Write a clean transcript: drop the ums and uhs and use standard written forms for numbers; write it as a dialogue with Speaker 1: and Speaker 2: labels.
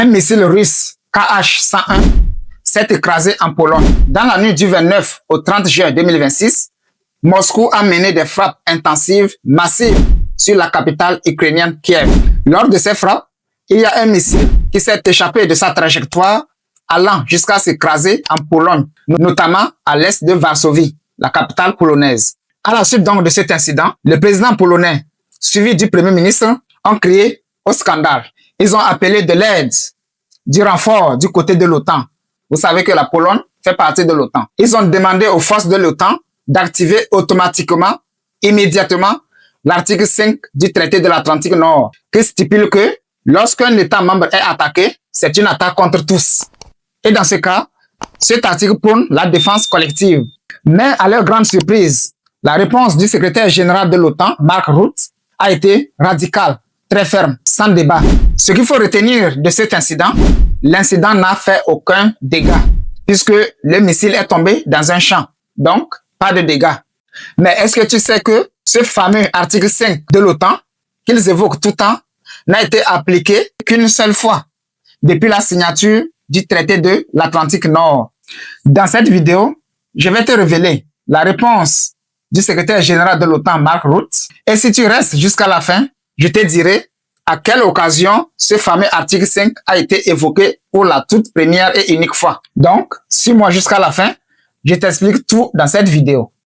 Speaker 1: Un missile russe KH-101 s'est écrasé en Pologne. Dans la nuit du 29 au 30 juin 2026, Moscou a mené des frappes intensives, massives, sur la capitale ukrainienne Kiev. Lors de ces frappes, il y a un missile qui s'est échappé de sa trajectoire allant jusqu'à s'écraser en Pologne, notamment à l'est de Varsovie, la capitale polonaise. À la suite donc de cet incident, le président polonais, suivi du premier ministre, ont crié au scandale. Ils ont appelé de l'aide, du renfort du côté de l'OTAN. Vous savez que la Pologne fait partie de l'OTAN. Ils ont demandé aux forces de l'OTAN d'activer automatiquement, immédiatement, l'article 5 du traité de l'Atlantique Nord, qui stipule que lorsqu'un État membre est attaqué, c'est une attaque contre tous. Et dans ce cas, cet article prône la défense collective. Mais à leur grande surprise, la réponse du secrétaire général de l'OTAN, Mark Rutte, a été radicale, très ferme, sans débat. Ce qu'il faut retenir de cet incident, l'incident n'a fait aucun dégât, puisque le missile est tombé dans un champ. Donc, pas de dégâts. Mais est-ce que tu sais que ce fameux article 5 de l'OTAN, qu'ils évoquent tout le temps, n'a été appliqué qu'une seule fois, depuis la signature du traité de l'Atlantique Nord. Dans cette vidéo, je vais te révéler la réponse du secrétaire général de l'OTAN, Mark Rutte. Et si tu restes jusqu'à la fin, je te dirai à quelle occasion ce fameux article 5 a été évoqué pour la toute première et unique fois. Donc, suis-moi jusqu'à la fin, je t'explique tout dans cette vidéo.